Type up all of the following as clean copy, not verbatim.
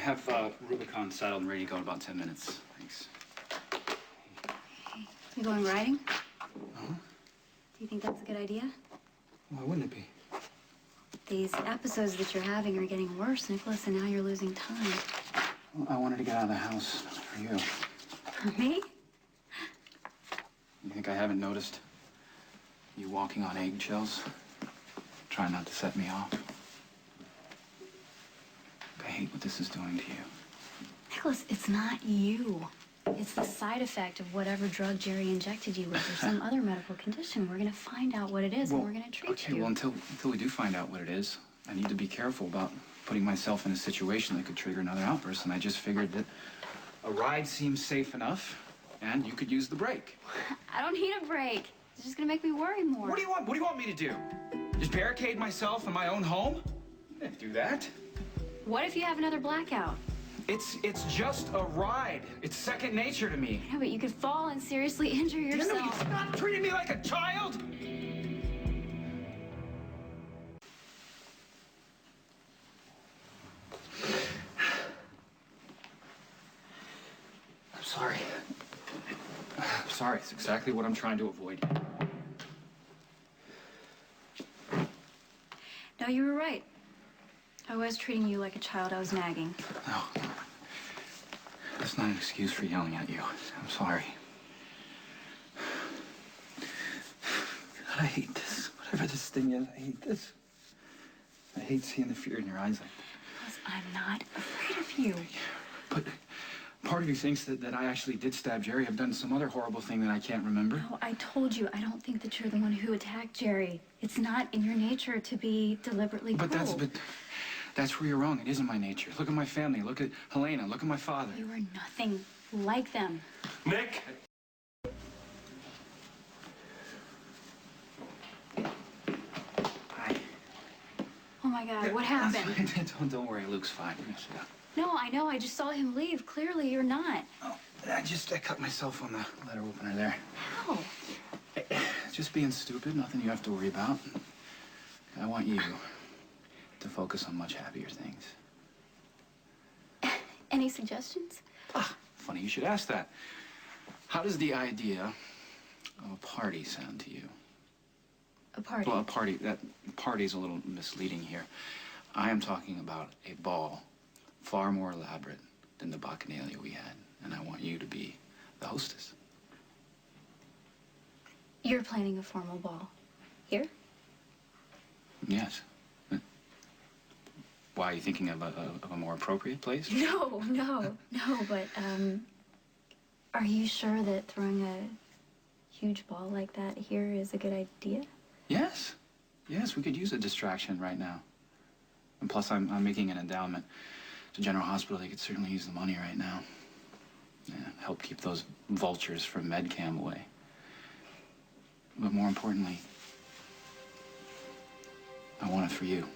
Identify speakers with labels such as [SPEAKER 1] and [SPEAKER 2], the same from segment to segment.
[SPEAKER 1] have Rubicon saddled and ready to go in about 10 minutes. Thanks.
[SPEAKER 2] You going riding?
[SPEAKER 1] Uh-huh.
[SPEAKER 2] Do you think that's a good idea?
[SPEAKER 1] Why wouldn't it be?
[SPEAKER 2] These episodes that you're having are getting worse, Nicholas, and now you're losing time.
[SPEAKER 1] Well, I wanted to get out of the house for you.
[SPEAKER 2] For me?
[SPEAKER 1] You think I haven't noticed you walking on eggshells? Trying not to set me off. I hate what this is doing to you.
[SPEAKER 2] Nicholas, it's not you. It's the side effect of whatever drug Jerry injected you with or some other medical condition. We're going to find out what it is, and we're going to treat you.
[SPEAKER 1] Okay, well, until we do find out what it is, I need to be careful about putting myself in a situation that could trigger another outburst, and I just figured that a ride seems safe enough, and you could use the brake.
[SPEAKER 2] I don't need a break. It's just going to make me worry more.
[SPEAKER 1] What do you want? What do you want me to do? Just barricade myself in my own home? I can't do that.
[SPEAKER 2] What if you have another blackout?
[SPEAKER 1] It's just a ride. It's second nature to me.
[SPEAKER 2] No, but you could fall and seriously injure yourself.
[SPEAKER 1] You know, you're not treating me like a child. I'm sorry. I'm sorry. It's exactly what I'm trying to avoid.
[SPEAKER 2] No, you were right. I was treating you like a child. I was nagging.
[SPEAKER 1] No. That's not an excuse for yelling at you. I'm sorry. God, I hate this. Whatever this thing is, I hate this. I hate seeing the fear in your eyes like that.
[SPEAKER 2] Because I'm not afraid of you.
[SPEAKER 1] But part of you thinks that I actually did stab Jerry. I've done some other horrible thing that I can't remember.
[SPEAKER 2] No, I told you, I don't think that you're the one who attacked Jerry. It's not in your nature to be deliberately cruel.
[SPEAKER 1] But that's where you're wrong. It isn't my nature. Look at my family. Look at Helena. Look at my father.
[SPEAKER 2] You are nothing like them.
[SPEAKER 3] Nick?
[SPEAKER 1] Hi.
[SPEAKER 2] Oh my God, what happened?
[SPEAKER 1] Don't worry. Luke's fine. We're gonna sit down.
[SPEAKER 2] No, I know. I just saw him leave. Clearly, you're not.
[SPEAKER 1] Oh, I cut myself on the letter opener there.
[SPEAKER 2] How?
[SPEAKER 1] Just being stupid. Nothing you have to worry about. I want you to focus on much happier things.
[SPEAKER 2] Any suggestions?
[SPEAKER 1] Ah, funny you should ask that. How does the idea of a party sound to you?
[SPEAKER 2] A party?
[SPEAKER 1] Well, that party's a little misleading here. I am talking about a ball far more elaborate than the bacchanalia we had, and I want you to be the hostess.
[SPEAKER 2] You're planning a formal ball. Here?
[SPEAKER 1] Yes. Why, are you thinking of a more appropriate place?
[SPEAKER 2] No, but, are you sure that throwing a huge ball like that here is a good idea?
[SPEAKER 1] Yes. Yes, we could use a distraction right now. And plus, I'm making an endowment to General Hospital. They could certainly use the money right now. Yeah, help keep those vultures from MedCam away. But more importantly, I want it for you.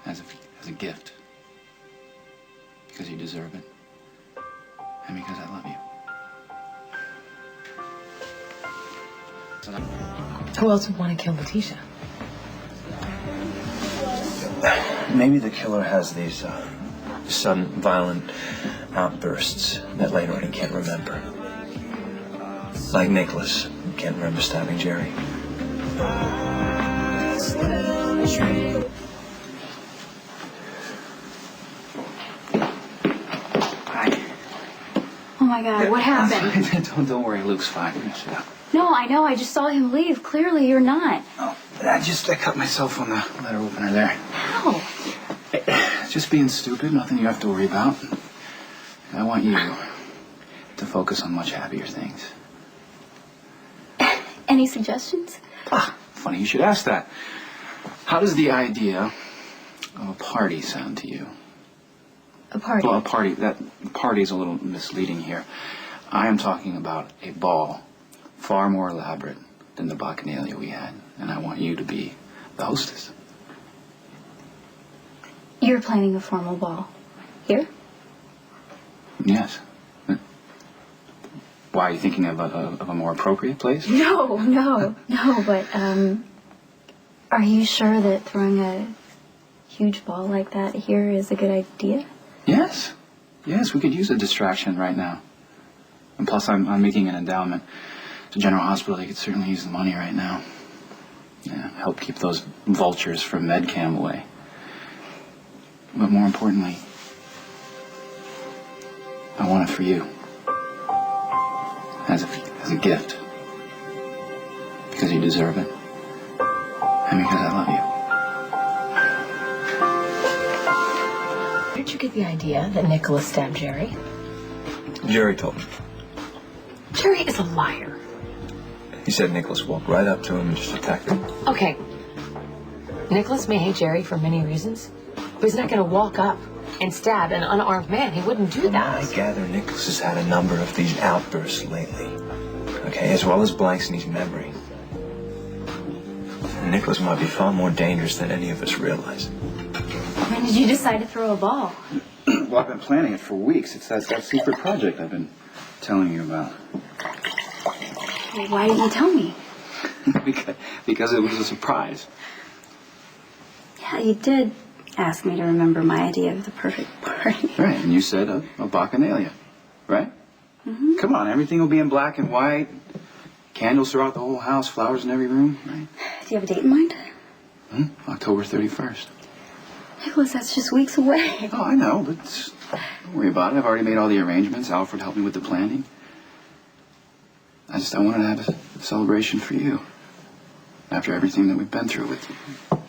[SPEAKER 1] As a gift. Because you deserve it. And because I love you.
[SPEAKER 4] Who else would want to kill Letitia?
[SPEAKER 5] Maybe the killer has these sudden, violent outbursts that later on he can't remember. Like Nicholas, who can't remember stabbing Jerry.
[SPEAKER 2] Oh my God, what happened?
[SPEAKER 1] Don't worry, Luke's fine. We're gonna sit down.
[SPEAKER 2] No, I know. I just saw him leave. Clearly, you're not.
[SPEAKER 1] Oh, I cut myself on the letter opener there.
[SPEAKER 2] How?
[SPEAKER 1] Just being stupid. Nothing you have to worry about. I want you to focus on much happier things.
[SPEAKER 2] Any suggestions?
[SPEAKER 1] Ah, funny you should ask that. How does the idea of a party sound to you?
[SPEAKER 2] A party?
[SPEAKER 1] Well, that party's a little misleading here. I am talking about a ball far more elaborate than the bacchanalia we had, and I want you to be the hostess.
[SPEAKER 2] You're planning a formal ball. Here?
[SPEAKER 1] Yes. Why, are you thinking of a more appropriate place?
[SPEAKER 2] No, but, are you sure that throwing a huge ball like that here is a good idea?
[SPEAKER 1] Yes. Yes, we could use a distraction right now. And plus, I'm making an endowment to General Hospital. They could certainly use the money right now. Yeah, help keep those vultures from MedCam away. But more importantly, I want it for you. As a gift. Because you deserve it. And because I love you.
[SPEAKER 3] Where did you get the idea that Nicholas stabbed Jerry?
[SPEAKER 5] Jerry told me.
[SPEAKER 3] Jerry is a liar.
[SPEAKER 5] He said Nicholas walked right up to him and just attacked him.
[SPEAKER 3] Okay. Nicholas may hate Jerry for many reasons, but he's not going to walk up and stab an unarmed man. He wouldn't do that.
[SPEAKER 5] I gather Nicholas has had a number of these outbursts lately. Okay, as well as blanks in his memory. And Nicholas might be far more dangerous than any of us realize.
[SPEAKER 2] When did you decide to throw a ball?
[SPEAKER 1] Well, I've been planning it for weeks. It's that secret project I've been telling you about.
[SPEAKER 2] Well, why didn't you tell me?
[SPEAKER 1] because it was a surprise.
[SPEAKER 2] Yeah, you did ask me to remember my idea of the perfect party.
[SPEAKER 1] Right, and you said a bacchanalia, right? Mm-hmm. Come on, everything will be in black and white. Candles throughout the whole house, flowers in every room, right?
[SPEAKER 2] Do you have a date in mind?
[SPEAKER 1] October 31st.
[SPEAKER 2] Nicholas, that's just weeks away.
[SPEAKER 1] Oh, I know, but don't worry about it. I've already made all the arrangements. Alfred helped me with the planning. I wanted to have a celebration for you. After everything that we've been through with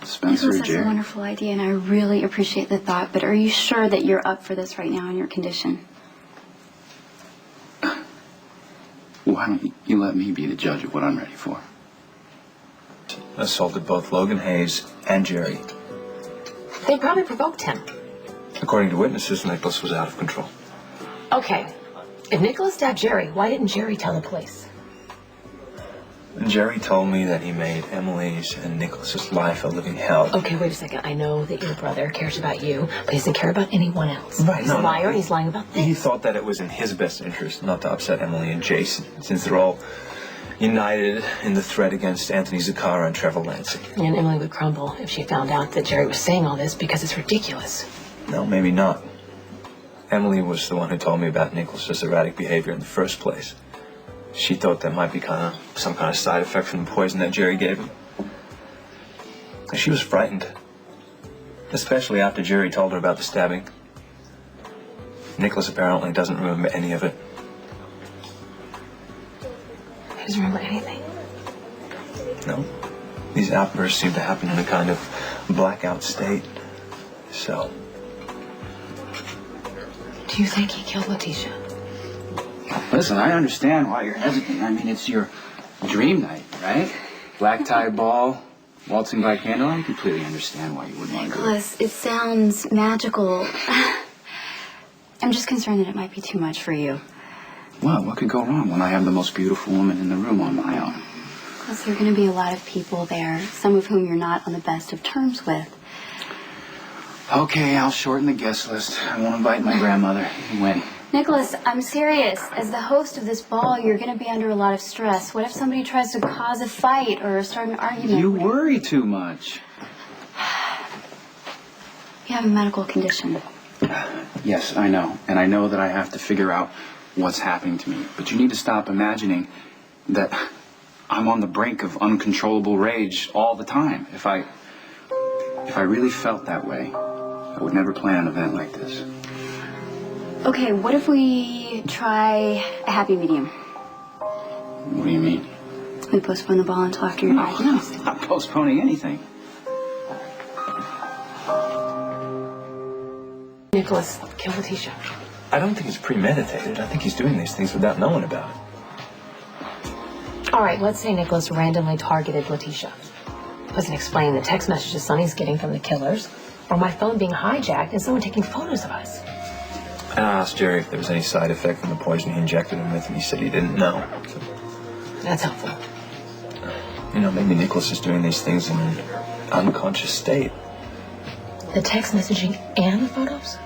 [SPEAKER 1] Spencer,
[SPEAKER 2] Nicholas, that's
[SPEAKER 1] Jerry.
[SPEAKER 2] a wonderful idea, and I really appreciate the thought, but are you sure that you're up for this right now in your condition?
[SPEAKER 1] Why don't you let me be the judge of what I'm ready for?
[SPEAKER 5] Assaulted both Logan Hayes and Jerry.
[SPEAKER 3] They probably provoked him.
[SPEAKER 5] According to witnesses, Nicholas was out of control.
[SPEAKER 3] Okay. If Nicholas stabbed Jerry, why didn't Jerry tell the police?
[SPEAKER 5] Jerry told me that he made Emily's and Nicholas's life a living hell.
[SPEAKER 3] Okay, wait a second. I know that your brother cares about you, but he doesn't care about anyone else.
[SPEAKER 5] Right,
[SPEAKER 3] He's a liar, and he's lying about this.
[SPEAKER 5] He thought that it was in his best interest not to upset Emily and Jason, since they're all united in the threat against Anthony Zuccara and Trevor Lansing.
[SPEAKER 3] And Emily would crumble if she found out that Jerry was saying all this because it's ridiculous.
[SPEAKER 5] No, maybe not. Emily was the one who told me about Nicholas's erratic behavior in the first place. She thought that might be some kind of side effect from the poison that Jerry gave him. She was frightened, especially after Jerry told her about the stabbing. Nicholas apparently doesn't remember any of it.
[SPEAKER 3] He doesn't remember anything.
[SPEAKER 5] No. These outbursts seem to happen in a kind of blackout state. So,
[SPEAKER 3] Do you think he killed Letitia?
[SPEAKER 1] Listen, I understand why you're hesitant. I mean, it's your dream night, right? Black tie ball, waltzing by candlelight. I completely understand why you wouldn't want to do it.
[SPEAKER 2] Nicholas, it sounds magical. I'm just concerned that it might be too much for you.
[SPEAKER 1] Well, what could go wrong when I have the most beautiful woman in the room on my own?
[SPEAKER 2] Plus, there are going to be a lot of people there, some of whom you're not on the best of terms with.
[SPEAKER 1] Okay, I'll shorten the guest list. I won't invite my grandmother. You win.
[SPEAKER 2] Nicholas, I'm serious. As the host of this ball, you're going to be under a lot of stress. What if somebody tries to cause a fight or start an argument?
[SPEAKER 1] You worry too much.
[SPEAKER 2] You have a medical condition.
[SPEAKER 1] Yes, I know. And I know that I have to figure out what's happening to me. But you need to stop imagining that I'm on the brink of uncontrollable rage all the time. If I really felt that way, I would never plan an event like this.
[SPEAKER 2] Okay, what if we try a happy medium?
[SPEAKER 1] What do you mean?
[SPEAKER 2] We postpone the ball until after you're diagnosed.
[SPEAKER 1] I'm not postponing anything.
[SPEAKER 3] Nicholas killed Letitia.
[SPEAKER 5] I don't think it's premeditated. I think he's doing these things without knowing about it.
[SPEAKER 3] All right, let's say Nicholas randomly targeted Letitia. Doesn't explain the text messages Sonny's getting from the killers, or my phone being hijacked and someone taking photos of us.
[SPEAKER 5] And I asked Jerry if there was any side effect from the poison he injected him with, and he said he didn't know. So,
[SPEAKER 3] That's helpful.
[SPEAKER 5] maybe Nicholas is doing these things in an unconscious state.
[SPEAKER 3] The text messaging and the photos?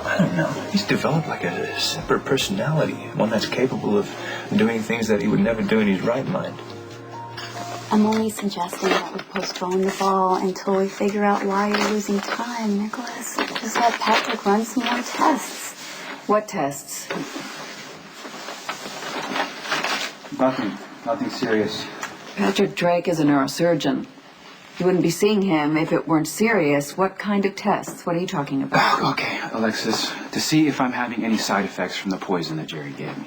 [SPEAKER 5] I don't know. He's developed like a separate personality, one that's capable of doing things that he would never do in his right mind.
[SPEAKER 2] I'm only suggesting that we postpone the ball until we figure out why you're losing time, Nicholas. Just let Patrick run some more tests.
[SPEAKER 4] What tests?
[SPEAKER 1] Nothing serious.
[SPEAKER 4] Patrick Drake is a neurosurgeon. You wouldn't be seeing him if it weren't serious. What kind of tests? What are you talking about?
[SPEAKER 1] Okay, Alexis, to see if I'm having any side effects from the poison that Jerry gave me.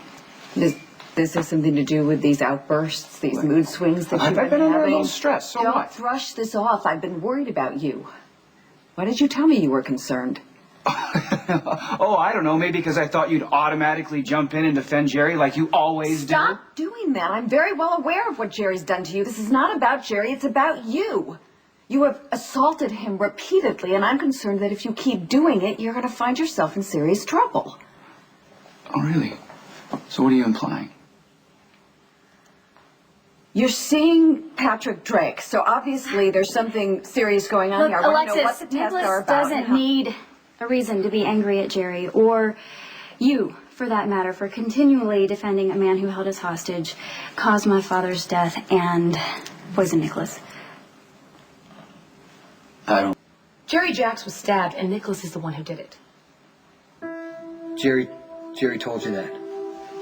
[SPEAKER 4] Does this have something to do with these outbursts, these mood swings that you've
[SPEAKER 1] I've
[SPEAKER 4] been
[SPEAKER 1] been under a
[SPEAKER 4] having?
[SPEAKER 1] little stress, so
[SPEAKER 4] Don't
[SPEAKER 1] what?
[SPEAKER 4] brush this off. I've been worried about you. Why did you tell me you were concerned?
[SPEAKER 1] Oh, I don't know, maybe because I thought you'd automatically jump in and defend Jerry like you always do.
[SPEAKER 4] Stop doing that. I'm very well aware of what Jerry's done to you. This is not about Jerry, it's about you. You have assaulted him repeatedly, and I'm concerned that if you keep doing it, you're going to find yourself in serious trouble.
[SPEAKER 1] Oh, really? So what are you implying?
[SPEAKER 4] You're seeing Patrick Drake, so obviously there's something serious going on
[SPEAKER 2] Look,
[SPEAKER 4] here. I want to know what
[SPEAKER 2] Alexis,
[SPEAKER 4] the tests are
[SPEAKER 2] Nicholas
[SPEAKER 4] about.
[SPEAKER 2] doesn't need a reason to be angry at Jerry, or you, for that matter, for continually defending a man who held us hostage, caused my father's death, and poisoned Nicholas.
[SPEAKER 1] I don't...
[SPEAKER 3] Jerry Jacks was stabbed, and Nicholas is the one who did it.
[SPEAKER 6] Jerry told you that.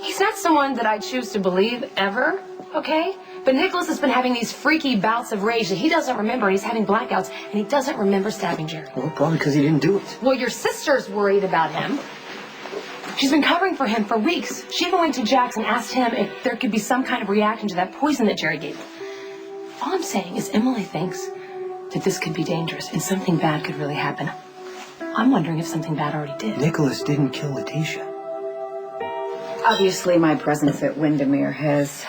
[SPEAKER 3] He's not someone that I choose to believe, ever, okay? But Nicholas has been having these freaky bouts of rage that he doesn't remember. He's having blackouts, and he doesn't remember stabbing Jerry.
[SPEAKER 6] Well, probably because he didn't do it.
[SPEAKER 3] Well, your sister's worried about him. She's been covering for him for weeks. She even went to Jax and asked him if there could be some kind of reaction to that poison that Jerry gave him. All I'm saying is Emily thinks that this could be dangerous and something bad could really happen. I'm wondering if something bad already did.
[SPEAKER 6] Nicholas didn't kill Letitia.
[SPEAKER 4] Obviously, my presence at Windermere has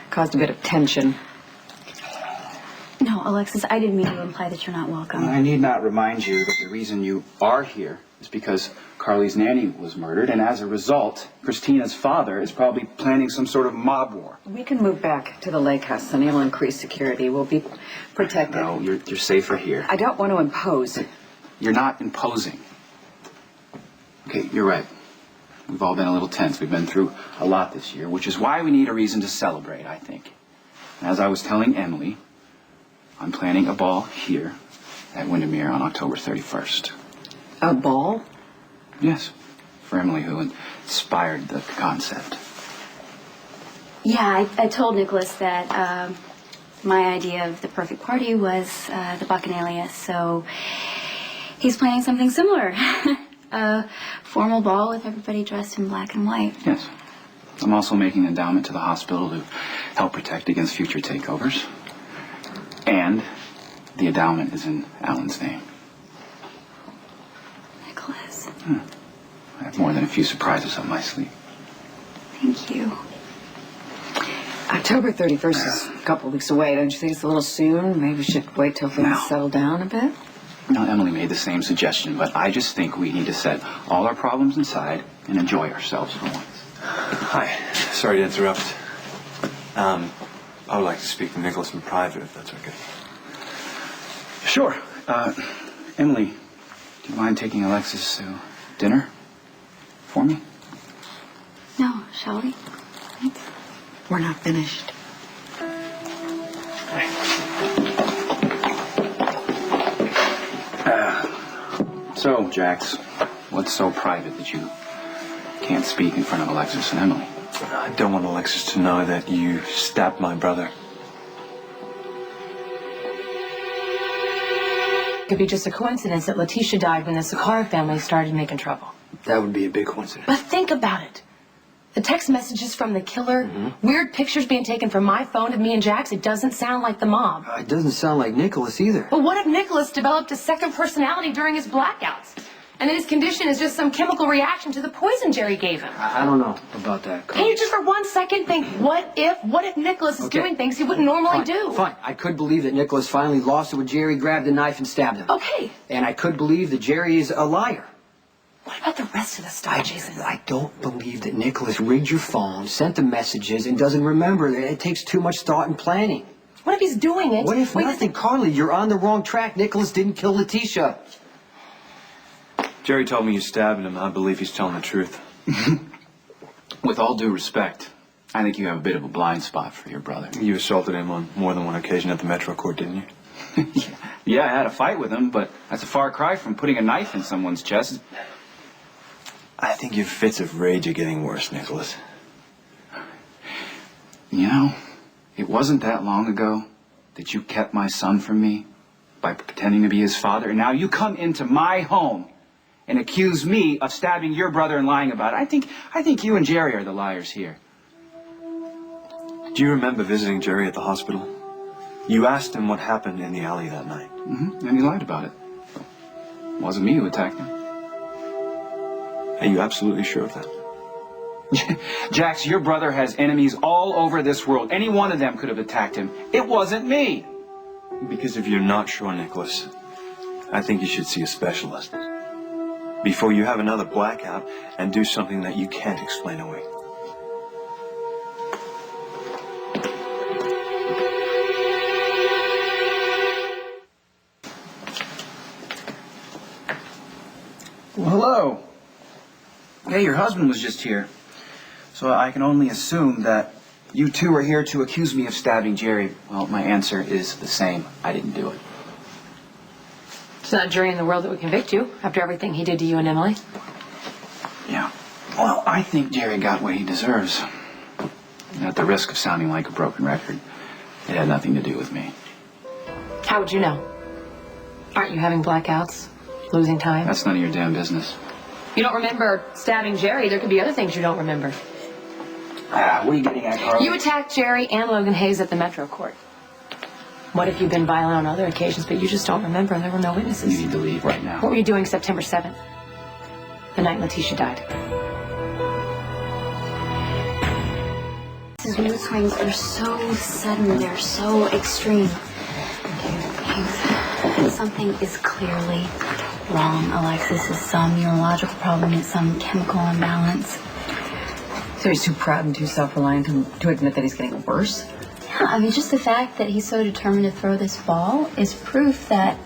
[SPEAKER 4] caused a bit of tension.
[SPEAKER 2] No, Alexis, I didn't mean to imply that you're not welcome.
[SPEAKER 1] I need not remind you that the reason you are here is because Carly's nanny was murdered, and as a result, Christina's father is probably planning some sort of mob war.
[SPEAKER 4] We can move back to the lake house, and it'll increase security. We'll be protected.
[SPEAKER 1] No, you're safer here.
[SPEAKER 4] I don't want to impose.
[SPEAKER 1] You're not imposing. Okay, you're right. We've all been a little tense. We've been through a lot this year, which is why we need a reason to celebrate, I think. As I was telling Emily, I'm planning a ball here at Windermere on October 31st.
[SPEAKER 4] A ball?
[SPEAKER 1] Yes, for Emily, who inspired the concept.
[SPEAKER 2] Yeah, I told Nicholas that my idea of the perfect party was the Bacchanalia, so he's planning something similar. A formal ball with everybody dressed in black and white.
[SPEAKER 1] Yes. I'm also making an endowment to the hospital to help protect against future takeovers. And the endowment is in Alan's name.
[SPEAKER 2] Nicholas.
[SPEAKER 1] I have more than a few surprises up my sleeve.
[SPEAKER 2] Thank you.
[SPEAKER 4] October 31st is a couple weeks away. Don't you think it's a little soon? Maybe we should wait till things
[SPEAKER 1] No.
[SPEAKER 4] settle down a bit?
[SPEAKER 1] Now, Emily made the same suggestion, but I just think we need to set all our problems aside and enjoy ourselves for once.
[SPEAKER 5] Hi. Sorry to interrupt. I would like to speak to Nicholas in private, if that's okay.
[SPEAKER 1] Sure. Emily, do you mind taking Alexis to dinner for me?
[SPEAKER 2] No, shall we? Thanks.
[SPEAKER 4] We're not finished.
[SPEAKER 1] So, Jax, what's so private that you can't speak in front of Alexis and Emily?
[SPEAKER 5] I don't want Alexis to know that you stabbed my brother.
[SPEAKER 3] It could be just a coincidence that Letitia died when the Sakara family started making trouble.
[SPEAKER 6] That would be a big coincidence.
[SPEAKER 3] But think about it. The text messages from the killer, weird pictures being taken from my phone of me and Jax, it doesn't sound like the mob.
[SPEAKER 6] It doesn't sound like Nicholas either.
[SPEAKER 3] But what if Nicholas developed a second personality during his blackouts? And then his condition is just some chemical reaction to the poison Jerry gave him.
[SPEAKER 6] I don't know about that.
[SPEAKER 3] Can you just for 1 second think, what if Nicholas is doing things he wouldn't normally do?
[SPEAKER 6] Fine. I could believe that Nicholas finally lost it when Jerry grabbed the knife and stabbed him.
[SPEAKER 3] Okay.
[SPEAKER 6] And I could believe that Jerry is a liar.
[SPEAKER 3] What about the rest of the stuff, Jason?
[SPEAKER 6] I don't believe that Nicholas rigged your phone, sent the messages, and doesn't remember. It takes too much thought and planning.
[SPEAKER 3] What if he's doing it?
[SPEAKER 6] What if nothing? Carly, you're on the wrong track. Nicholas didn't kill Letitia.
[SPEAKER 5] Jerry told me you stabbed him. I believe he's telling the truth.
[SPEAKER 1] With all due respect, I think you have a bit of a blind spot for your brother.
[SPEAKER 5] You assaulted him on more than one occasion at the Metro Court, didn't you?
[SPEAKER 1] Yeah, I had a fight with him, but that's a far cry from putting a knife in someone's chest.
[SPEAKER 5] I think your fits of rage are getting worse, Nicholas.
[SPEAKER 1] You know, it wasn't that long ago that you kept my son from me by pretending to be his father, and now you come into my home and accuse me of stabbing your brother and lying about it. I think you and Jerry are the liars here.
[SPEAKER 5] Do you remember visiting Jerry at the hospital? You asked him what happened in the alley that night.
[SPEAKER 1] Mm-hmm. And he lied about it. It wasn't me who attacked him.
[SPEAKER 5] Are you absolutely sure of that?
[SPEAKER 1] Jax, your brother has enemies all over this world. Any one of them could have attacked him. It wasn't me.
[SPEAKER 5] Because if you're not sure, Nicholas, I think you should see a specialist before you have another blackout and do something that you can't explain away.
[SPEAKER 1] Well, hello. Hey, your husband was just here. So I can only assume that you two are here to accuse me of stabbing Jerry. Well, my answer is the same. I didn't do it.
[SPEAKER 3] There's not a jury in the world that would convict you after everything he did to you and Emily.
[SPEAKER 1] Yeah. Well, I think Jerry got what he deserves. At the risk of sounding like a broken record, it had nothing to do with me.
[SPEAKER 3] How would you know? Aren't you having blackouts? Losing time?
[SPEAKER 1] That's none of your damn business.
[SPEAKER 3] You don't remember stabbing Jerry. There could be other things you don't remember.
[SPEAKER 1] What are you getting at, Carl?
[SPEAKER 3] You attacked Jerry and Logan Hayes at the Metro Court. What if you've been violent on other occasions, but you just don't remember and there were no witnesses?
[SPEAKER 1] You need to leave right now.
[SPEAKER 3] What were you doing September 7th? The night Letitia died.
[SPEAKER 2] His mood swings are so sudden, they're so extreme. Something is clearly wrong, Alexis. It's some neurological problem, it's some chemical imbalance.
[SPEAKER 4] So he's too proud and too self-reliant to admit that he's getting worse?
[SPEAKER 2] Yeah, I mean, just the fact that he's so determined to throw this ball is proof that,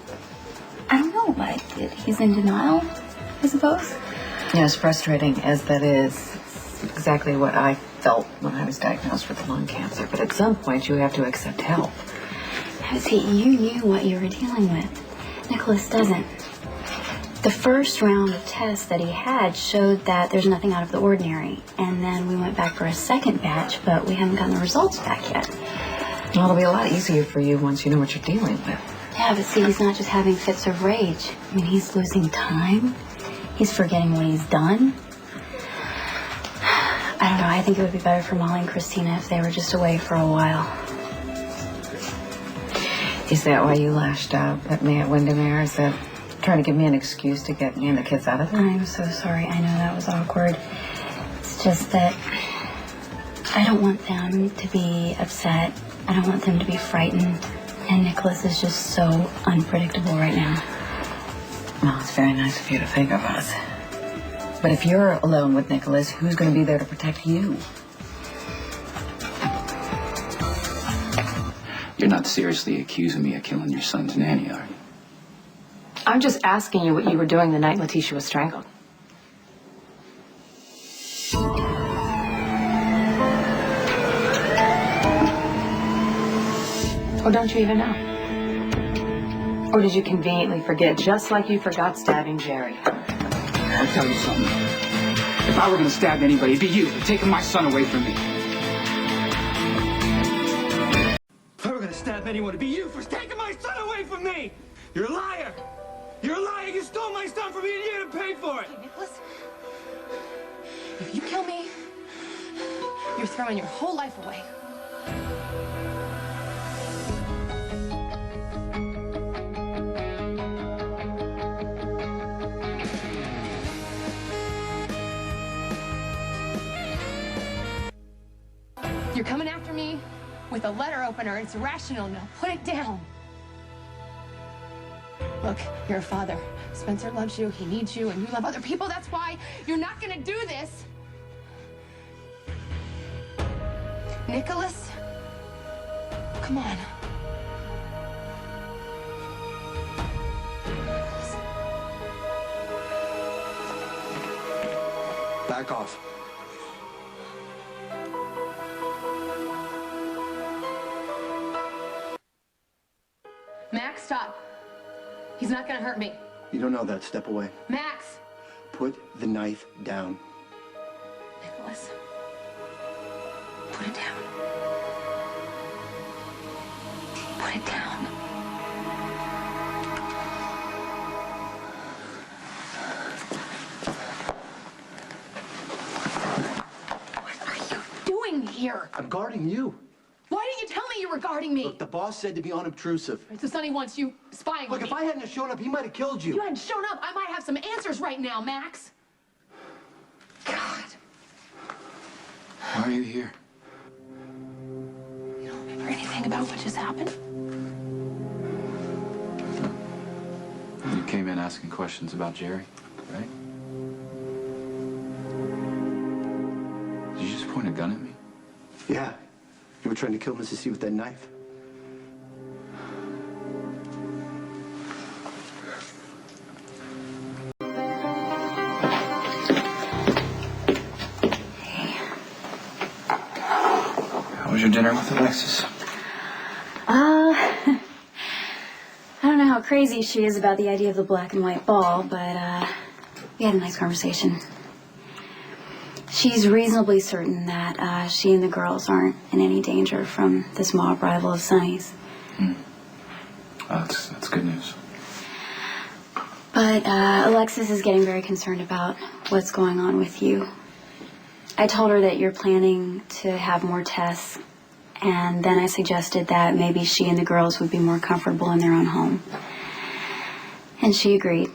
[SPEAKER 2] I don't know, like, he's in denial, I suppose.
[SPEAKER 4] Yeah, as frustrating as that is, it's exactly what I felt when I was diagnosed with lung cancer. But at some point, you have to accept help.
[SPEAKER 2] See, you knew what you were dealing with. Nicholas doesn't. The first round of tests that he had showed that there's nothing out of the ordinary. And then we went back for a second batch, but we haven't gotten the results back yet.
[SPEAKER 4] Well, it'll be a lot easier for you once you know what you're dealing with.
[SPEAKER 2] Yeah, but see, he's not just having fits of rage. I mean, he's losing time. He's forgetting what he's done. I don't know, I think it would be better for Molly and Christina if they were just away for a while.
[SPEAKER 4] Is that why you lashed out at me at Windermere? Is that trying to give me an excuse to get me and the kids out of there?
[SPEAKER 2] I'm so sorry. I know that was awkward. It's just that I don't want them to be upset. I don't want them to be frightened. And Nicholas is just so unpredictable right now.
[SPEAKER 4] Well, it's very nice of you to think of us. But if you're alone with Nicholas, who's going to be there to protect you?
[SPEAKER 1] You're not seriously accusing me of killing your son's nanny, are you?
[SPEAKER 3] I'm just asking you what you were doing the night Letitia was strangled. Or don't you even know? Or did you conveniently forget, just like you forgot stabbing Jerry?
[SPEAKER 1] I'll tell you something. If I were going to stab anybody, it'd be you for taking my son away from me.
[SPEAKER 7] If I were gonna stab anyone, it'd be you for taking my son away from me! You're a liar! You're a liar! You stole my son from me and you're gonna pay for it!
[SPEAKER 3] Hey, Nicholas, if you kill me, you're throwing your whole life away. You're coming after me with a letter opener. It's irrational. Now put it down. Look, you're a father. Spencer loves you. He needs you, and you love other people. That's why you're not going to do this. Nicholas, come on.
[SPEAKER 7] Back off.
[SPEAKER 3] Max, stop. He's not gonna hurt me.
[SPEAKER 8] You don't know that. Step away.
[SPEAKER 3] Max!
[SPEAKER 8] Put the knife down.
[SPEAKER 3] Nicholas. Put it down. Put it down. What are you doing here?
[SPEAKER 8] I'm guarding you.
[SPEAKER 3] Why didn't you tell me you were guarding me?
[SPEAKER 8] Look, the boss said to be unobtrusive.
[SPEAKER 3] So Sonny wants you spying on
[SPEAKER 8] Look,
[SPEAKER 3] me.
[SPEAKER 8] if I hadn't have shown up, he might have killed you.
[SPEAKER 3] If you hadn't shown up, I might have some answers right now, Max. God.
[SPEAKER 1] Why are you here?
[SPEAKER 3] You don't remember anything about what just happened?
[SPEAKER 1] You came in asking questions about Jerry, right? Did you just point a gun at me?
[SPEAKER 8] Yeah. You were trying to kill Mrs. C with that knife.
[SPEAKER 1] How was your dinner with Alexis?
[SPEAKER 2] I don't know how crazy she is about the idea of the black and white ball, but we had a nice conversation. She's reasonably certain that she and the girls aren't in any danger from this mob rival of Sonny's.
[SPEAKER 1] Oh, that's good news.
[SPEAKER 2] But Alexis is getting very concerned about what's going on with you. I told her that you're planning to have more tests, and then I suggested that maybe she and the girls would be more comfortable in their own home. And she agreed.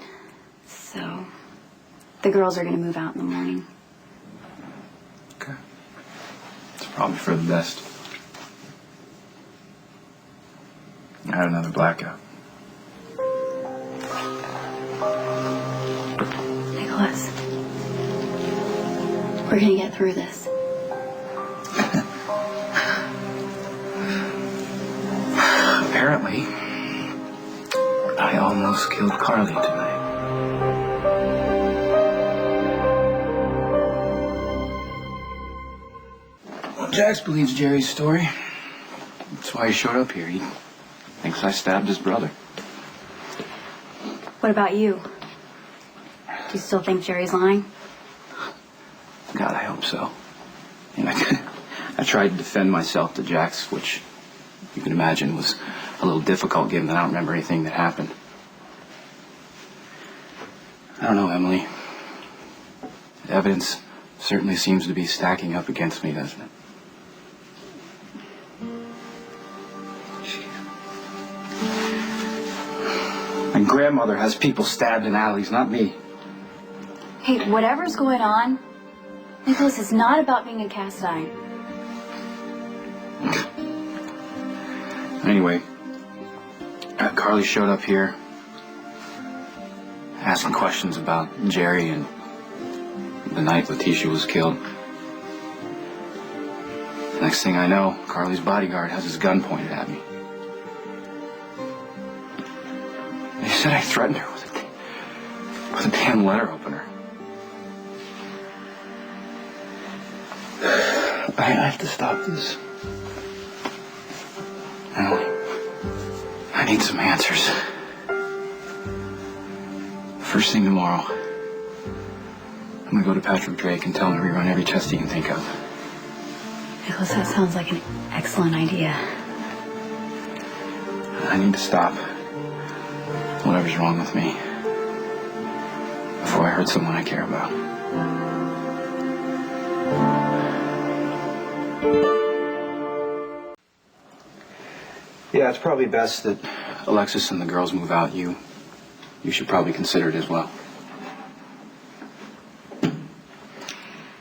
[SPEAKER 2] So the girls are going to move out in the morning.
[SPEAKER 1] Okay. It's probably for the best. I had another blackout.
[SPEAKER 2] Nicholas, we're going to get through this.
[SPEAKER 1] Apparently, I almost killed Carly tonight. Well, Jax believes Jerry's story. That's why he showed up here. He thinks I stabbed his brother.
[SPEAKER 2] What about you? Do you still think Jerry's lying?
[SPEAKER 1] God, I hope so. And I tried to defend myself to Jax, which you can imagine was a little difficult given that I don't remember anything that happened. I don't know, Emily. The evidence certainly seems to be stacking up against me, doesn't it? My grandmother has people stabbed in alleys, not me.
[SPEAKER 2] Hey, whatever's going on, Nicholas, it's not about being a cast iron.
[SPEAKER 1] Anyway, Carly showed up here asking questions about Jerry and the night Letitia was killed. Next thing I know, Carly's bodyguard has his gun pointed at me. They said I threatened her with a damn letter opener. I have to stop this. Emily, I need some answers. First thing tomorrow, I'm gonna go to Patrick Drake and tell him to rerun every test he can think of.
[SPEAKER 2] Nicholas, that sounds like an excellent idea.
[SPEAKER 1] I need to stop whatever's wrong with me before I hurt someone I care about. Yeah, it's probably best that Alexis and the girls move out. You should probably consider it as well.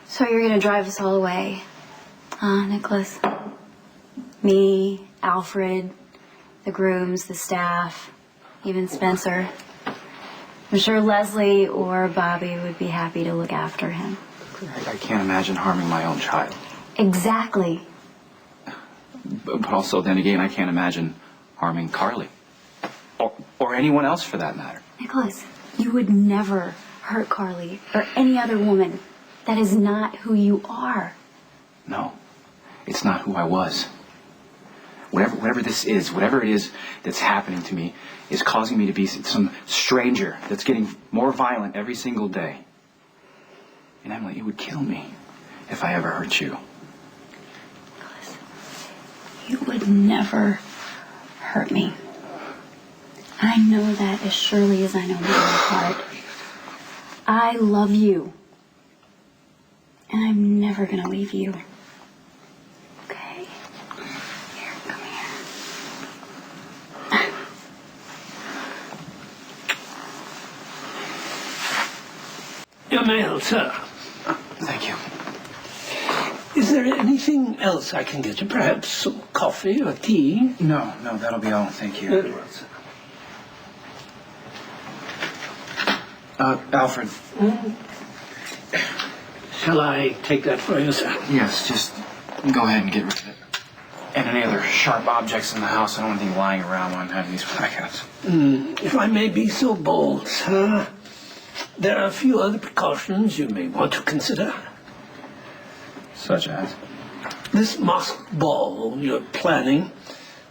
[SPEAKER 2] So you're gonna drive us all away, Nicholas? Me, Alfred, the grooms, the staff, even Spencer. I'm sure Leslie or Bobby would be happy to look after him.
[SPEAKER 1] I can't imagine harming my own child.
[SPEAKER 2] Exactly.
[SPEAKER 1] But also, then again, I can't imagine harming Carly. Or anyone else for that matter.
[SPEAKER 2] Nicholas, you would never hurt Carly or any other woman. That is not who you are.
[SPEAKER 1] No, it's not who I was. whatever this is, whatever it is that's happening to me, is causing me to be some stranger that's getting more violent every single day. And Emily, it would kill me if I ever hurt you.
[SPEAKER 2] Nicholas, you would never hurt me. I know that as surely as I know my own heart. I love you. And I'm never gonna leave you. Okay? Here, come here.
[SPEAKER 9] Your mail, sir.
[SPEAKER 1] Thank you.
[SPEAKER 9] Is there anything else I can get you? Perhaps some coffee or tea?
[SPEAKER 1] No, that'll be all. Thank you.
[SPEAKER 9] Very well, sir.
[SPEAKER 1] Alfred.
[SPEAKER 9] Shall I take that for you, sir?
[SPEAKER 1] Yes, just go ahead and get rid of it. And any other sharp objects in the house. I don't want anything lying around when I'm having these blackouts.
[SPEAKER 9] If I may be so bold, sir, there are a few other precautions you may want to consider.
[SPEAKER 1] Such as?
[SPEAKER 9] This masked ball you're planning,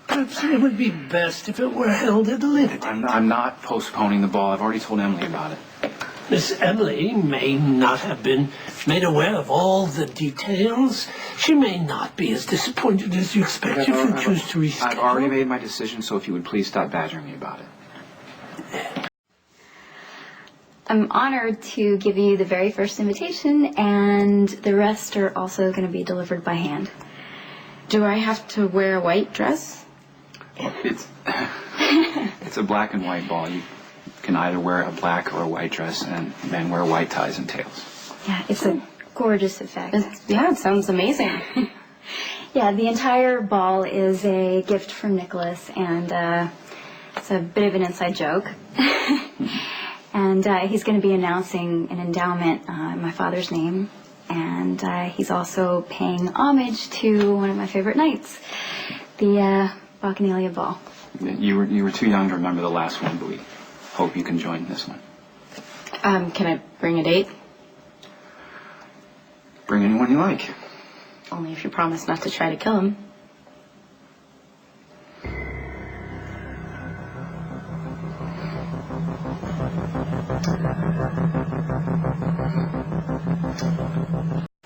[SPEAKER 9] perhaps it would be best if it were held at a later date.
[SPEAKER 1] I'm not postponing the ball. I've already told Emily about it.
[SPEAKER 9] Miss Emily may not have been made aware of all the details. She may not be as disappointed as you expect if you choose to reschedule.
[SPEAKER 1] I've already made my decision, so if you would please stop badgering me about it.
[SPEAKER 2] I'm honored to give you the very first invitation, and the rest are also going to be delivered by hand.
[SPEAKER 10] Do I have to wear a white dress?
[SPEAKER 1] It's a black and white ball. You can either wear a black or a white dress, and men wear white ties and tails.
[SPEAKER 2] Yeah, it's a gorgeous effect.
[SPEAKER 10] It sounds amazing.
[SPEAKER 2] Yeah, the entire ball is a gift from Nicholas, and it's a bit of an inside joke. And he's going to be announcing an endowment in my father's name, and he's also paying homage to one of my favorite knights, the Bacchanalia Ball.
[SPEAKER 1] You were too young to remember the last one, but we hope you can join this one.
[SPEAKER 10] Can I bring a date?
[SPEAKER 1] Bring anyone you like.
[SPEAKER 10] Only if you promise not to try to kill him.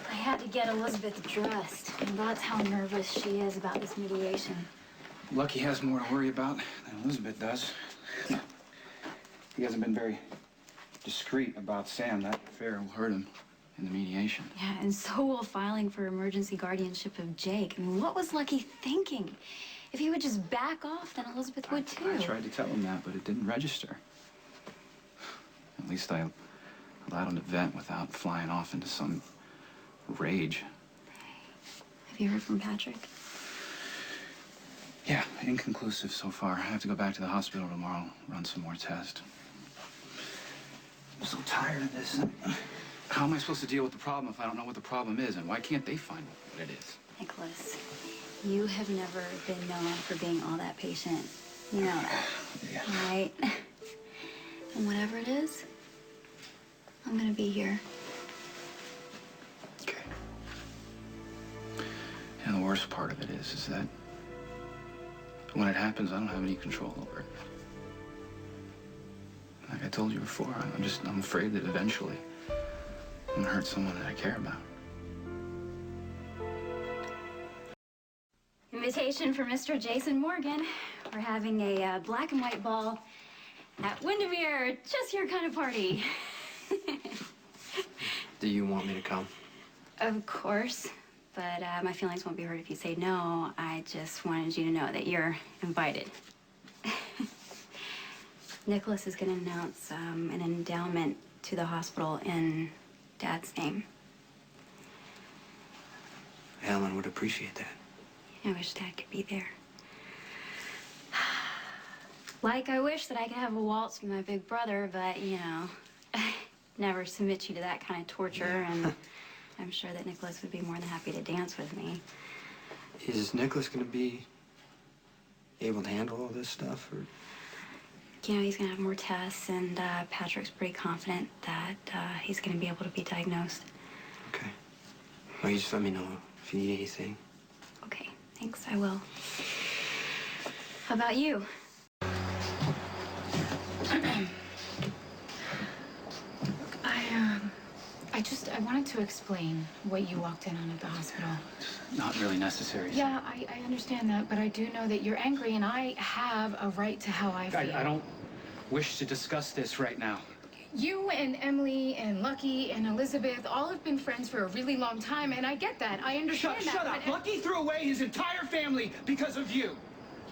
[SPEAKER 2] I had to get Elizabeth dressed, and that's how nervous she is about this mediation.
[SPEAKER 1] Lucky has more to worry about than Elizabeth does. He hasn't been very discreet about Sam. That affair will hurt him in the mediation.
[SPEAKER 2] Yeah, and so will filing for emergency guardianship of Jake. I mean, what was Lucky thinking? If he would just back off, then Elizabeth would too.
[SPEAKER 1] I tried to tell him that, but it didn't register. At least I allowed him to vent without flying off into some rage.
[SPEAKER 2] Have you heard from Patrick?
[SPEAKER 1] Yeah, inconclusive so far. I have to go back to the hospital tomorrow, run some more tests. I'm so tired of this. How am I supposed to deal with the problem if I don't know what the problem is? And why can't they find what it is?
[SPEAKER 2] Nicholas, you have never been known for being all that patient. You know that,
[SPEAKER 1] Yeah.
[SPEAKER 2] right? And whatever it is, I'm gonna be here.
[SPEAKER 1] Okay. And the worst part of it is that when it happens, I don't have any control over it. Like I told you before, I'm afraid that eventually I'm gonna hurt someone that I care about.
[SPEAKER 2] Invitation for Mr. Jason Morgan. We're having a black and white ball at Windermere. Just your kind of party.
[SPEAKER 6] Do you want me to come?
[SPEAKER 2] Of course, but my feelings won't be hurt if you say no. I just wanted you to know that you're invited. Nicholas is going to announce an endowment to the hospital in Dad's name.
[SPEAKER 6] Helen would appreciate that.
[SPEAKER 2] I wish Dad could be there. Like I wish that I could have a waltz with my big brother, but, you know, never submit you to that kind of torture, and I'm sure that Nicholas would be more than happy to dance with me.
[SPEAKER 6] Is Nicholas going to be able to handle all this stuff, or?
[SPEAKER 2] You know, he's going to have more tests, and Patrick's pretty confident that he's going to be able to be diagnosed.
[SPEAKER 6] Okay. Well, you just let me know if you need anything.
[SPEAKER 2] Okay, thanks, I will. How about you?
[SPEAKER 3] I wanted to explain what you walked in on at the hospital.
[SPEAKER 1] Not really necessary.
[SPEAKER 3] Yeah, I understand that, but I do know that you're angry, and I have a right to how I feel.
[SPEAKER 1] I don't wish to discuss this right now.
[SPEAKER 3] You and Emily and Lucky and Elizabeth all have been friends for a really long time, and I get that. I understand that.
[SPEAKER 7] Shut up! Lucky threw away his entire family because of you.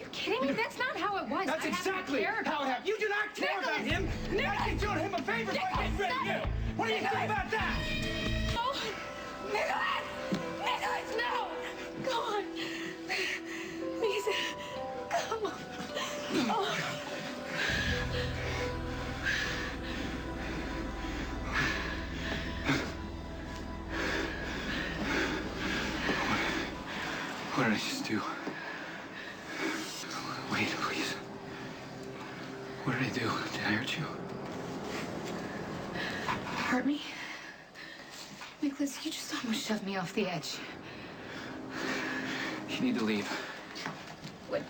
[SPEAKER 3] You're kidding me? That's not how it was.
[SPEAKER 7] That's exactly how it happened. You do not care about him. I can do him a favor by getting rid of you. What do you think about that?
[SPEAKER 3] No! Nicholas! Nicholas, no! Go on. Please. Come on. Oh.
[SPEAKER 1] What did I just do? Wait, please. What did I do? Did I hurt you?
[SPEAKER 3] Hurt me? Nicholas, you just almost shoved me off the edge.
[SPEAKER 1] You need to leave.
[SPEAKER 3] What?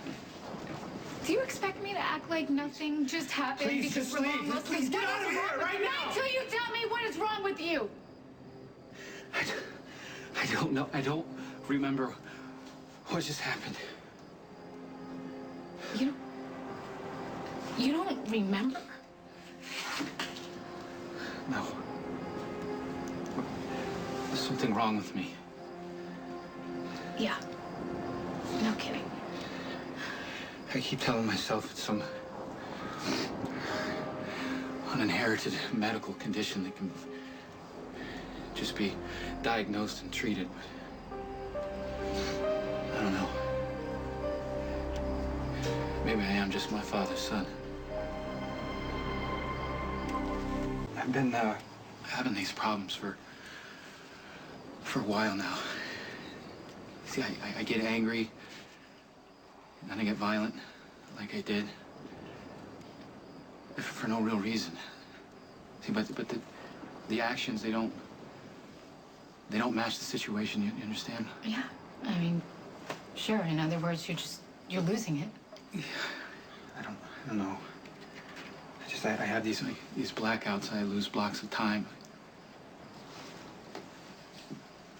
[SPEAKER 3] Do you expect me to act like nothing just happened
[SPEAKER 7] Please,
[SPEAKER 3] because
[SPEAKER 7] just
[SPEAKER 3] we're
[SPEAKER 7] leave.
[SPEAKER 3] long
[SPEAKER 7] Please get out of here right now.
[SPEAKER 3] Not until you tell me what is wrong with you.
[SPEAKER 1] I don't know. I don't remember what just happened.
[SPEAKER 3] You don't remember?
[SPEAKER 1] No. There's something wrong with me.
[SPEAKER 3] Yeah. No kidding.
[SPEAKER 1] I keep telling myself it's some uninherited medical condition that can just be diagnosed and treated. I don't know. Maybe I am just my father's son. I've been having these problems for a while now. See, I get angry, and then I get violent, like I did, for no real reason. See, but the actions, they don't match the situation. You understand?
[SPEAKER 3] Yeah. I mean, sure. In other words, you're losing it.
[SPEAKER 1] Yeah. I don't know. I have these blackouts. I lose blocks of time.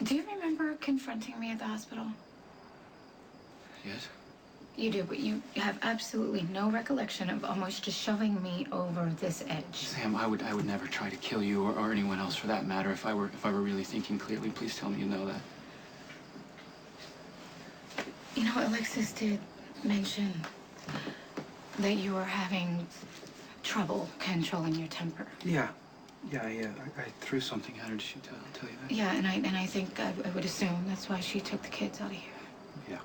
[SPEAKER 3] Do you remember confronting me at the hospital?
[SPEAKER 1] Yes?
[SPEAKER 3] You do, but you have absolutely no recollection of almost just shoving me over this edge.
[SPEAKER 1] Sam, I would never try to kill you or anyone else for that matter if I were really thinking clearly. Please tell me you know that.
[SPEAKER 3] You know, Alexis did mention that you were having trouble controlling your temper.
[SPEAKER 1] Yeah. I threw something at her. Did she tell you that?
[SPEAKER 3] Yeah, and I think I would assume that's why she took the kids out of here.
[SPEAKER 1] Yeah.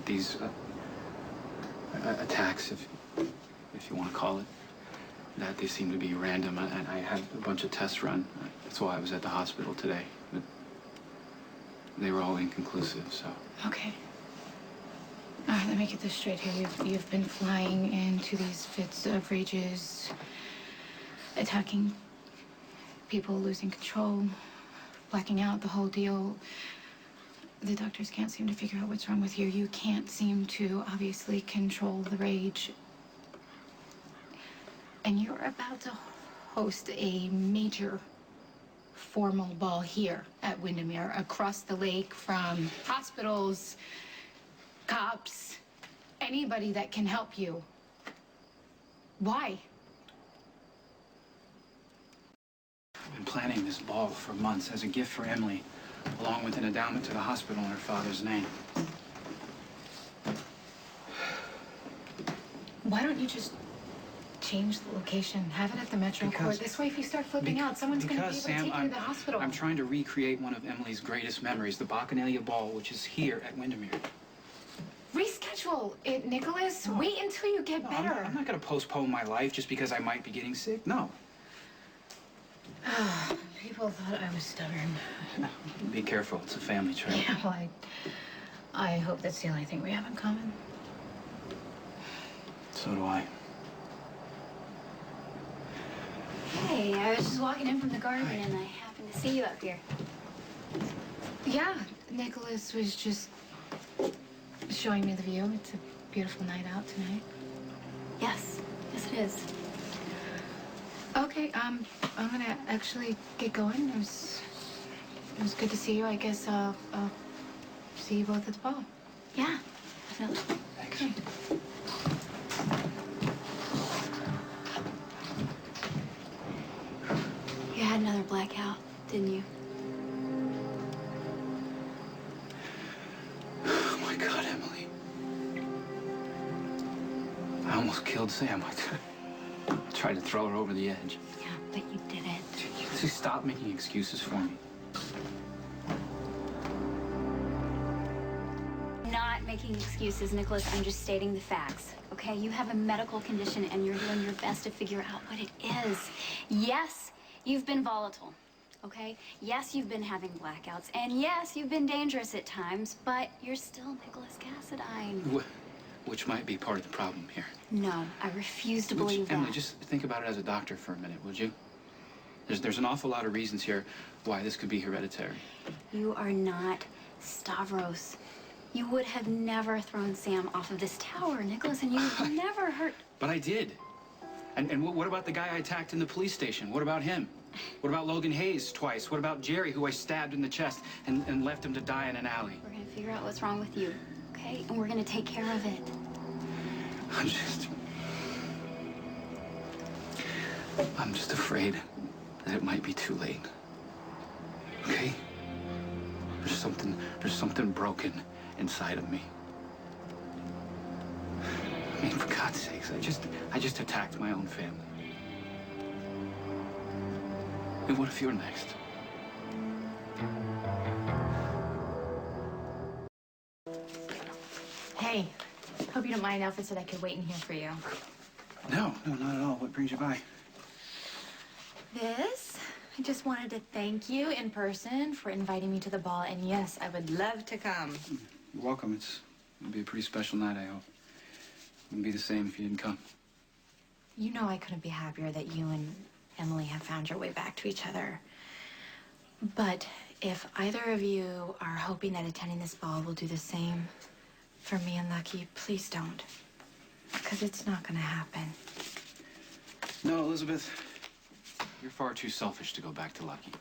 [SPEAKER 1] These attacks, if you want to call it, that they seem to be random, and I had a bunch of tests run. That's why I was at the hospital today. But they were all inconclusive, so.
[SPEAKER 3] Okay. All right, let me get this straight here. You've been flying into these fits of rages, attacking people, losing control, blacking out, the whole deal. The doctors can't seem to figure out what's wrong with you. You can't seem to obviously control the rage. And you're about to host a major formal ball here at Windermere, across the lake from hospitals, cops, anybody that can help you. Why?
[SPEAKER 1] I've been planning this ball for months as a gift for Emily, along with an endowment to the hospital in her father's name.
[SPEAKER 3] Why don't you just change the location, have it at the Metro Court? This way, if you start flipping out, someone's going to be able to take you to the hospital.
[SPEAKER 1] I'm trying to recreate one of Emily's greatest memories, the Bacchanalia Ball, which is here at Windermere.
[SPEAKER 3] Reschedule it, Nicholas. No. Wait until you get better.
[SPEAKER 1] I'm not going to postpone my life just because I might be getting sick. No.
[SPEAKER 3] People thought I was stubborn.
[SPEAKER 1] No, be careful. It's a family trip.
[SPEAKER 3] Yeah, well, I hope that's the only thing we have in common.
[SPEAKER 1] So do I.
[SPEAKER 2] Hey, I was just walking in from the garden and I happened to see you up here.
[SPEAKER 3] Yeah, Nicholas was just showing me the view. It's a beautiful night out tonight.
[SPEAKER 2] Yes, yes it is.
[SPEAKER 3] Okay, I'm gonna actually get going. It was good to see you. I guess I'll see you both at the ball.
[SPEAKER 2] Yeah, definitely.
[SPEAKER 1] Thanks.
[SPEAKER 2] You had another blackout, didn't you?
[SPEAKER 1] Oh my God, Emily. I almost killed Sam. I tried to throw her over the edge.
[SPEAKER 2] Yeah, but you didn't.
[SPEAKER 1] Just stop making excuses for me.
[SPEAKER 2] Not making excuses, Nicholas. I'm just stating the facts, okay? You have a medical condition and you're doing your best to figure out what it is. Yes, you've been volatile, okay? Yes, you've been having blackouts. And yes, you've been dangerous at times, but you're still Nicholas Cassadine.
[SPEAKER 1] Which might be part of the problem here.
[SPEAKER 2] No, I refuse to believe that.
[SPEAKER 1] Emily, just think about it as a doctor for a minute, would you? There's an awful lot of reasons here why this could be hereditary.
[SPEAKER 2] You are not Stavros. You would have never thrown Sam off of this tower, Nicholas, and you would never hurt.
[SPEAKER 1] But I did. And what about the guy I attacked in the police station? What about him? What about Logan Hayes twice? What about Jerry, who I stabbed in the chest and left him to die in an alley?
[SPEAKER 2] We're gonna figure out what's wrong with you, okay? And we're gonna take care of it.
[SPEAKER 1] I'm just afraid that it might be too late. Okay? There's something broken inside of me. I mean, for God's sakes, I just attacked my own family. And what if you're next?
[SPEAKER 3] Hey, hope you don't mind. Alfred said I could wait in here for you.
[SPEAKER 1] No, not at all. What brings you by?
[SPEAKER 3] This? I just wanted to thank you in person for inviting me to the ball, and yes, I would love to come.
[SPEAKER 1] You're welcome. It'll be a pretty special night, I hope. It wouldn't be the same if you didn't come.
[SPEAKER 3] You know I couldn't be happier that you and Emily have found your way back to each other. But if either of you are hoping that attending this ball will do the same for me and Lucky, please don't. Because it's not going to happen.
[SPEAKER 1] No, Elizabeth, you're far too selfish to go back to Lucky.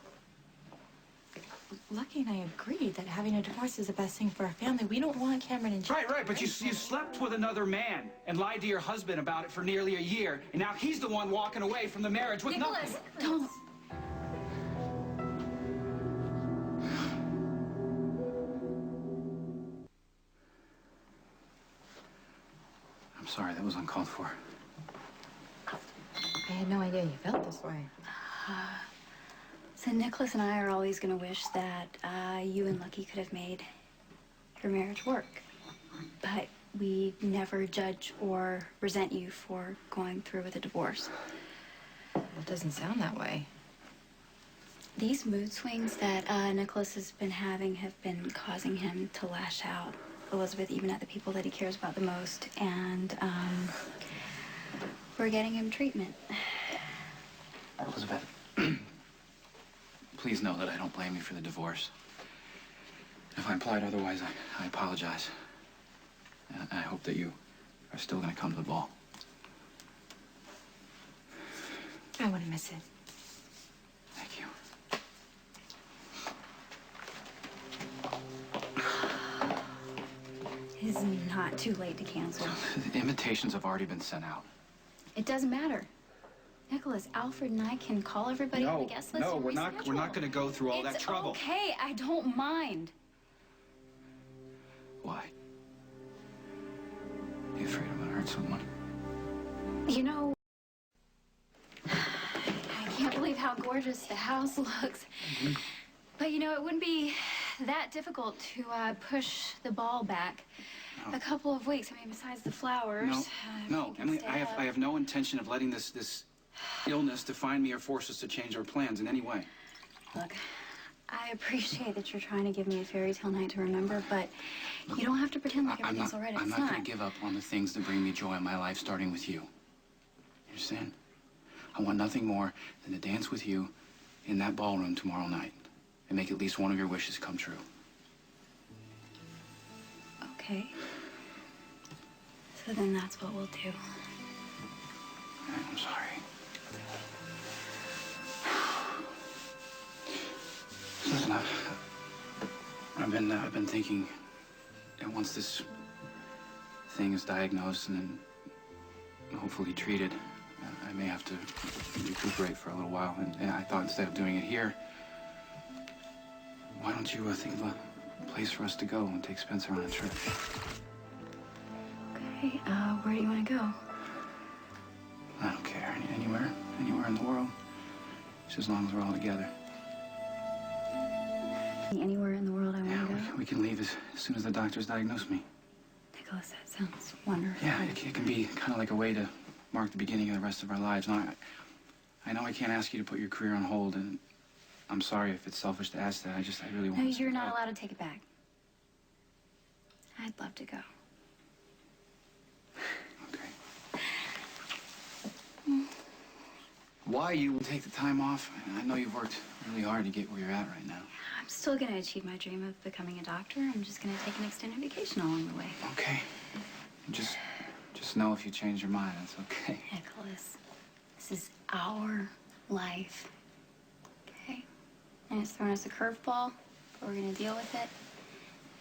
[SPEAKER 3] Lucky and I agreed that having a divorce is the best thing for our family. We don't want Cameron and Jerry.
[SPEAKER 1] Right, but you slept with another man and lied to your husband about it for nearly a year, and now he's the one walking away from the marriage with
[SPEAKER 2] Nicholas,
[SPEAKER 1] nothing.
[SPEAKER 2] don't.
[SPEAKER 1] I'm sorry, that was uncalled for.
[SPEAKER 3] I had no idea you felt this way.
[SPEAKER 2] So Nicholas and I are always going to wish that you and Lucky could have made your marriage work. But we never judge or resent you for going through with a divorce.
[SPEAKER 3] Well, it doesn't sound that way.
[SPEAKER 2] These mood swings that Nicholas has been having have been causing him to lash out, Elizabeth, even at the people that he cares about the most. And we're getting him treatment.
[SPEAKER 1] Elizabeth, please know that I don't blame you for the divorce. If I implied otherwise, I apologize. And I hope that you are still going to come to the ball.
[SPEAKER 3] I wouldn't miss it.
[SPEAKER 1] Thank you.
[SPEAKER 2] It is not too late to cancel.
[SPEAKER 1] The invitations have already been sent out.
[SPEAKER 2] It doesn't matter. Nicholas, Alfred and I can call everybody on the guest list.
[SPEAKER 1] No,
[SPEAKER 2] and
[SPEAKER 1] we're not
[SPEAKER 2] reschedule.
[SPEAKER 1] going to go through all that trouble.
[SPEAKER 2] It's okay. I don't mind.
[SPEAKER 1] Why? Are you afraid I'm going to hurt someone?
[SPEAKER 2] You know, I can't believe how gorgeous the house looks.
[SPEAKER 1] Mm-hmm.
[SPEAKER 2] But you know, it wouldn't be that difficult to push the ball back a couple of weeks. I mean, besides the flowers.
[SPEAKER 1] No, Emily, I have no intention of letting this illness define me or force us to change our plans in any way.
[SPEAKER 2] Look, I appreciate that you're trying to give me a fairy tale night to remember, but you don't have to pretend like everything's all right.
[SPEAKER 1] I'm not going to give up on the things that bring me joy in my life, starting with you. You understand? I want nothing more than to dance with you in that ballroom tomorrow night and make at least one of your wishes come true.
[SPEAKER 2] Okay. So then that's what we'll do.
[SPEAKER 1] I'm sorry. Listen, I've been thinking that once this thing is diagnosed and then hopefully treated, I may have to recuperate for a little while. And I thought instead of doing it here, why don't you think of a place for us to go and take Spencer on a trip?
[SPEAKER 2] Okay, where do you want to go?
[SPEAKER 1] I don't care. Anywhere in the world. Just as long as we're all together.
[SPEAKER 2] Anywhere in the world I want to go?
[SPEAKER 1] We can leave as soon as the doctors diagnose me.
[SPEAKER 2] Nicholas, that sounds wonderful.
[SPEAKER 1] Yeah, it can be kind of like a way to mark the beginning of the rest of our lives. Now, I know I can't ask you to put your career on hold, and I'm sorry if it's selfish to ask that. I really want
[SPEAKER 2] No,
[SPEAKER 1] to.
[SPEAKER 2] you're not allowed to take it back. I'd love to go.
[SPEAKER 1] Okay. Why you take the time off? I know you've worked really hard to get where you're at right now.
[SPEAKER 2] I'm still gonna achieve my dream of becoming a doctor. I'm just gonna take an extended vacation along the way.
[SPEAKER 1] Okay. Just know if you change your mind, that's okay.
[SPEAKER 2] Nicholas, this is our life, okay? And it's thrown us a curveball, but we're gonna deal with it.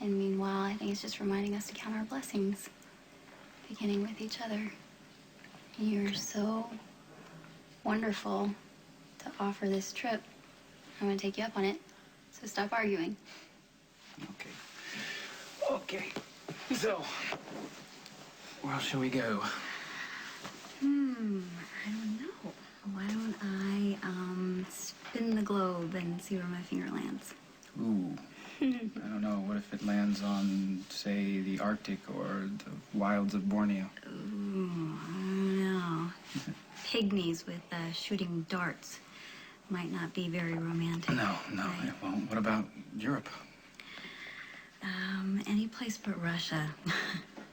[SPEAKER 2] And meanwhile, I think it's just reminding us to count our blessings, beginning with each other. You're so wonderful to offer this trip. I'm gonna take you up on it, so stop arguing.
[SPEAKER 1] Okay. So, where else shall we go?
[SPEAKER 2] I don't know. Why don't I, spin the globe and see where my finger lands?
[SPEAKER 1] Ooh. I don't know. What if it lands on, say, the Arctic or the wilds of Borneo?
[SPEAKER 2] Ooh, I don't know. Pygmies with, shooting darts might not be very romantic.
[SPEAKER 1] No,
[SPEAKER 2] right?
[SPEAKER 1] it won't. What about Europe?
[SPEAKER 2] Any place but Russia.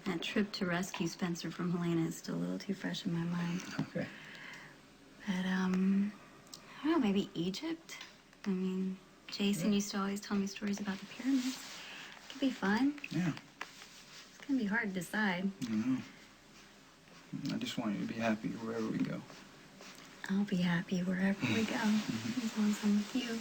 [SPEAKER 2] That trip to rescue Spencer from Helena is still a little too fresh in my mind.
[SPEAKER 1] Okay.
[SPEAKER 2] But, I don't know, maybe Egypt? I mean, Jason used to always tell me stories about the pyramids. It could be fun.
[SPEAKER 1] Yeah.
[SPEAKER 2] It's gonna be hard to decide.
[SPEAKER 1] I just want you to be happy wherever we go.
[SPEAKER 2] I'll be happy wherever we go, as long as I'm with you.